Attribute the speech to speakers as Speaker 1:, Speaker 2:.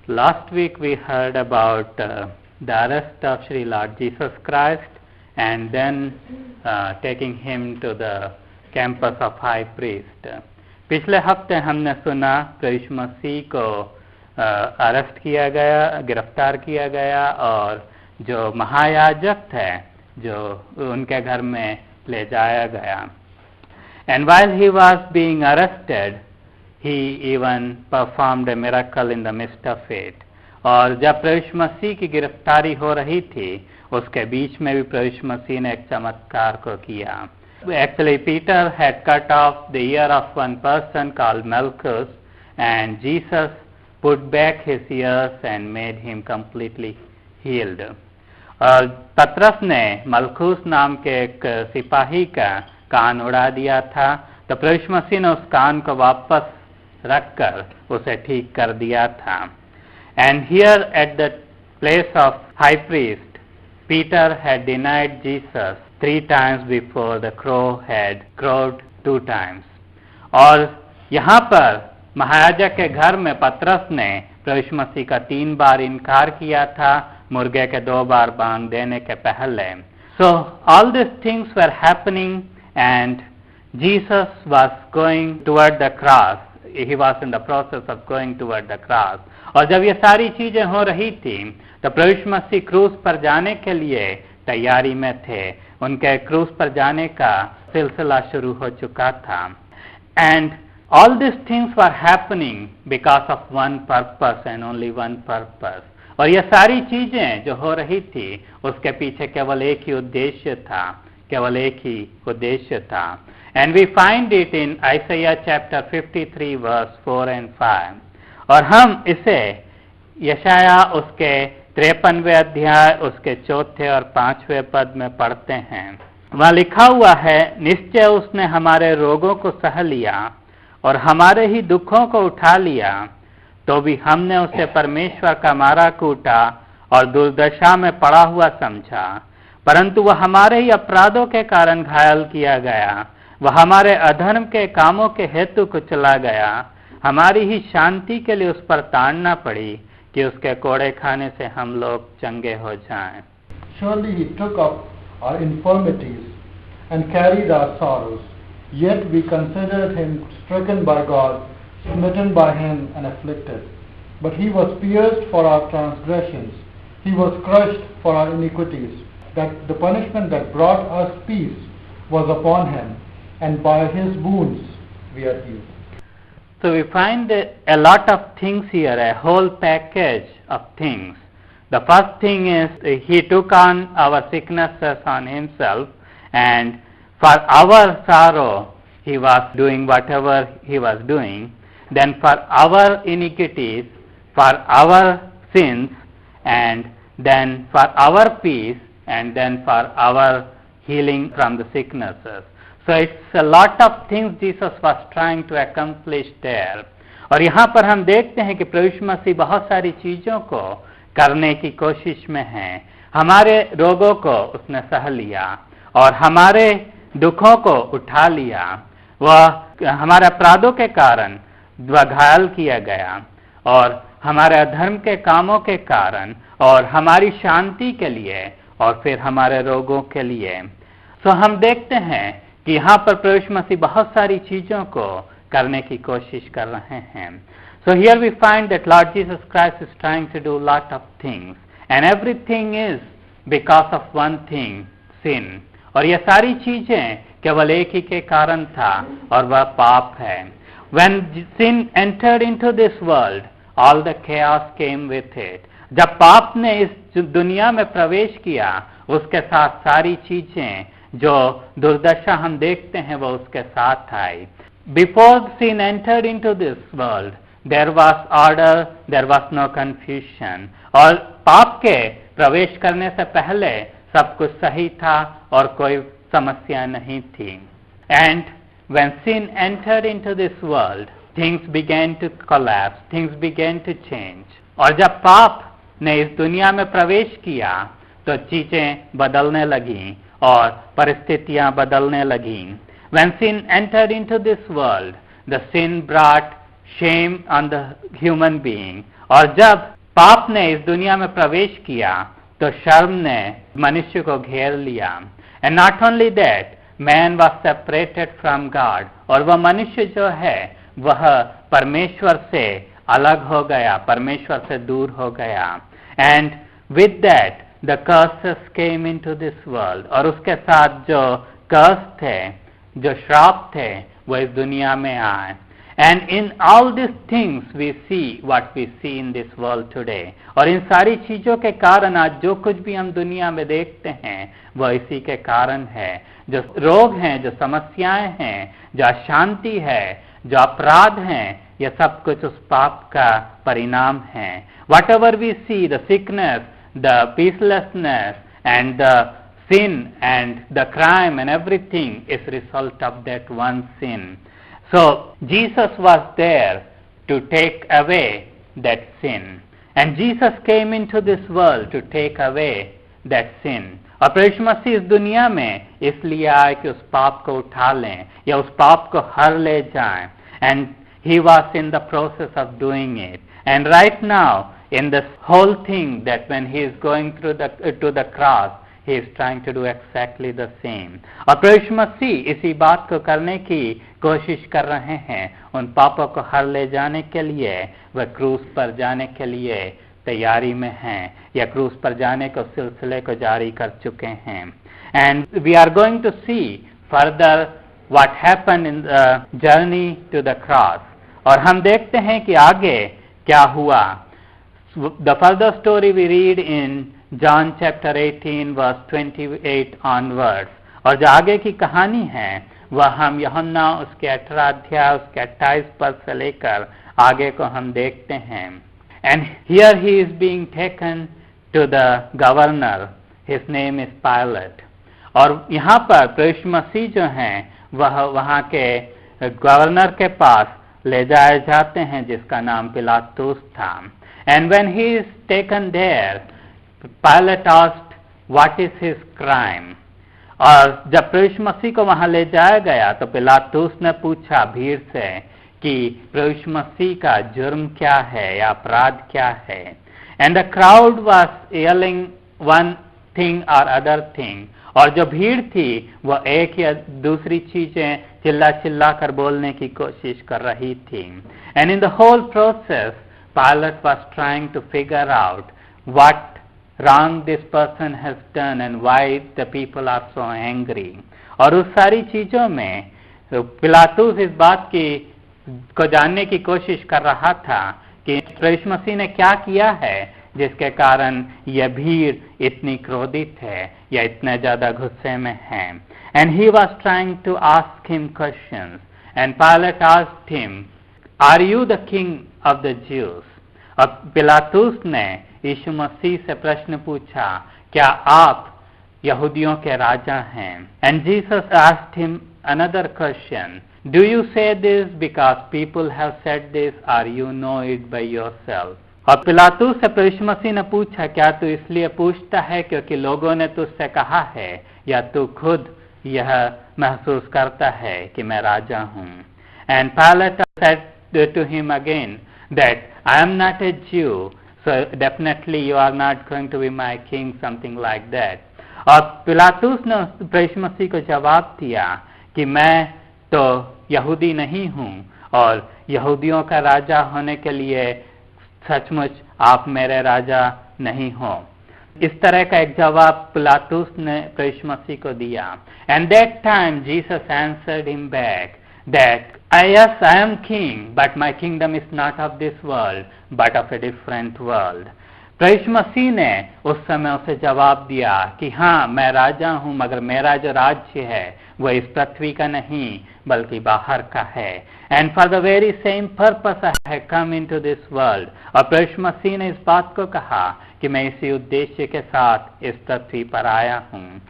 Speaker 1: Last week we heard about the arrest of Sri Lord Jesus Christ and then taking him to the campus of high priest. पिछले हफ्ते हमने सुना प्रभु मसीह को arrest किया गया, गिरफ्तार किया गया और जो महायाजक थे जो उनके घर में ले जाया गया. And while he was being arrested, he even performed a miracle in the midst of it. और जब प्रभु मसीह की गिरफ्तारी हो रही थी उसके बीच में भी प्रभु मसीह ने एक चमत्कार को किया. Actually, Peter had cut off the ear of one person called Malchus, and Jesus put back his ears and made him completely healed. और पतरस ने मलखूस नाम के एक सिपाही का कान उड़ा दिया था, तो प्रभु मसीह ने उस कान को वापस रखकर उसे ठीक कर दिया था. And here at the place of high priest, Peter had denied Jesus 3 times before the crow had crowed 2 times. और यहाँ पर महायाजक के घर में पतरस ने प्रभु मसीह का 3 बार इनकार किया था, मुर्गे के 2 बार बांग देने के पहले. So all these things were happening and Jesus was going toward the cross. He was in the process of going toward the cross. और जब ये सारी चीजें हो रही थी तो प्रभु मसीह क्रूस पर जाने के लिए तैयारी में थे. उनके क्रूस पर जाने का सिलसिला शुरू हो चुका था. And all these things were happening because of one purpose and only one purpose. और ये सारी चीजें जो हो रही थी उसके पीछे केवल एक ही उद्देश्य था, केवल एक ही उद्देश्य था. And we find it in Isaiah chapter 53 verse 4 and 5. और हम इसे यशाया उसके 53वें अध्याय उसके 4थे और 5वें पद में पढ़ते हैं. वहाँ लिखा हुआ है, निश्चय उसने हमारे रोगों को सह लिया और हमारे ही दुखों को उठा लिया, तो भी हमने उसे परमेश्वर का मारा कूटा और दुर्दशा में पड़ा हुआ समझा. परंतु वह हमारे ही अपराधों के कारण घायल किया गया, वह हमारे अधर्म के कामों के हेतु कुचला गया, हमारी ही शांति के लिए उस पर ताड़ना पड़ी कि उसके कोड़े खाने से हम लोग चंगे हो जाएं.
Speaker 2: Surely he took up our infirmities and carried our sorrows, yet we considered him stricken by God, smitten by him and afflicted. But he was pierced for our transgressions, he was crushed for our iniquities. That the punishment that brought us peace was upon him, and by his wounds we are healed.
Speaker 1: So we find a lot of things here, a whole package of things. The first thing is he took on our sicknesses on himself, and for our sorrow he was doing whatever he was doing. Then for our iniquities, for our sins, and then for our peace, and then for our healing from the sicknesses. So it's a lot of things Jesus was trying to accomplish there. और यहाँ पर हम देखते हैं कि प्रभु मसीह बहुत सारी चीजों को करने की कोशिश में है. हमारे रोगों को उसने सह लिया और हमारे दुखों को उठा लिया. वह हमारे अपराधों के कारण वह घायल किया गया और हमारे अधर्म के कामों के कारण और हमारी शांति के लिए और फिर हमारे रोगों के लिए. सो हम देखते हैं कि यहाँ पर प्रभु मसीह बहुत सारी चीजों को करने की कोशिश कर रहे हैं. So here we find that Lord Jesus Christ is trying to do lot of things, and everything is because of one thing, sin. और ये सारी चीजें केवल एक ही के कारण था और वह पाप है. When sin entered into this world, all the chaos came with it. जब पाप ने इस दुनिया में प्रवेश किया उसके साथ सारी चीजें जो दुर्दशा हम देखते हैं वो उसके साथ आई. Before sin entered into this world, there was order, there was no confusion. और पाप के प्रवेश करने से पहले सब कुछ सही था और कोई समस्या नहीं थी. And when sin entered into this world, things began to collapse, things began to change. और जब पाप ने इस दुनिया में प्रवेश किया तो चीजें बदलने लगीं और परिस्थितियां बदलने लगीं. When sin entered into this world, the sin brought shame on the human being. और जब पाप ने इस दुनिया में प्रवेश किया तो शर्म ने मनुष्य को घेर लिया। And not only that, man was separated from God, और वह मनुष्य जो है वह परमेश्वर से अलग हो गया, परमेश्वर से दूर हो गया। And with that the curses came into this world, और उसके साथ जो कर्स थे, जो श्राप थे, वो इस दुनिया में आए। And in all this things we see what we see in this world today, और इन सारी चीजों के कारण आज जो कुछ भी हम दुनिया में देखते हैं वह इसी के कारण है। जो रोग हैं, जो समस्याएं हैं, जो अशांति है, जो अपराध हैं, यह सब कुछ उस पाप का परिणाम है। Whatever we see, the sickness, the peacelessness and the sin and the crime and everything is result of that one sin. So Jesus was there to take away that sin, and Jesus came into this world to take away that sin. और प्रभु मसीह इस दुनिया में इसलिए आए कि उस पाप को उठा लें या उस पाप को हर ले जाएं। And he was in the process of doing it. And right now in this whole thing, that when he is going through to the cross, he is trying to do exactly the same. और प्रभु मसीह इसी बात को करने की कोशिश कर रहे हैं। उन पापों को हर ले जाने के लिए वह क्रूस पर जाने के लिए तैयारी में हैं, या क्रूस पर जाने को सिलसिले को जारी कर चुके हैं। And we are going to see further what happened in the journey to the cross, और हम देखते हैं कि आगे क्या हुआ। The further story we read in John chapter 18 verse 28 onwards, और जो आगे की कहानी है वह हम यूहन्ना उसके 18 अध्याय उसके 28 पद से लेकर आगे को हम देखते हैं। And here he is being taken to the governor, his name is Pilate, और यहाँ पर प्रभु मसीह जो हैं वह वहाँ के गवर्नर के पास ले जाए जाते हैं जिसका नाम पिलातुस था। And when he is taken there, Pilate asked, what is his crime? और जब प्रभु मसीह को वहां ले जाया गया तो पिलातुस ने पूछा भीड़ से कि प्रभु मसीह का जुर्म क्या है या अपराध क्या है। And the crowd was yelling one thing or other thing, और जो भीड़ थी वह एक या दूसरी चीजें चिल्ला चिल्ला कर बोलने की कोशिश कर रही थी। And in the whole process Pilate was trying to figure out what wrong this person has done and why the people are so angry. और उस सारी चीजों में पिलातुस इस बात को जानने की कोशिश कर रहा था कि प्रभु मसीह ने क्या किया है जिसके कारण यह भीड़ इतनी क्रोधित है या इतने ज्यादा गुस्से में है। And he was trying to ask him questions, and Pilate asked him, are you the king of the Jews? और पिलातुस ने यीशु मसीह से प्रश्न पूछा, क्या आप यहूदियों के राजा हैं? And Jesus asked him another question, do you say this because people have said this, or you know it by yourself? और पिलातुस से प्रभु मसीह ने पूछा, क्या तू इसलिए पूछता है क्योंकि लोगों ने तुझसे कहा है, या तू खुद यह महसूस करता है कि मैं राजा हूँ? And Pilate said to him again that I am not a Jew, so definitely you are not going to be my king, something like that. और पिलातुस ने प्रभु मसीह को जवाब दिया कि मैं तो यहूदी नहीं हूँ और यहूदियों का राजा होने के लिए सचमुच आप मेरे राजा नहीं हो। इस तरह का एक जवाब पिलातुस ने प्रभु मसीह को दिया। And that time Jesus answered him back that yes, I am king, but my kingdom is not of this world, but of a different world. प्रभु मसीह ने उस समय उसे जवाब दिया कि हाँ, मैं राजा हूँ, मगर मेरा जो राज्य है वह इस पृथ्वी का नहीं बल्कि बाहर का है। And for the very same purpose I have come into this world. और प्रभु मसीह ने इस बात को कहा कि मैं इसी उद्देश्य के साथ इस पृथ्वी पर आया हूँ।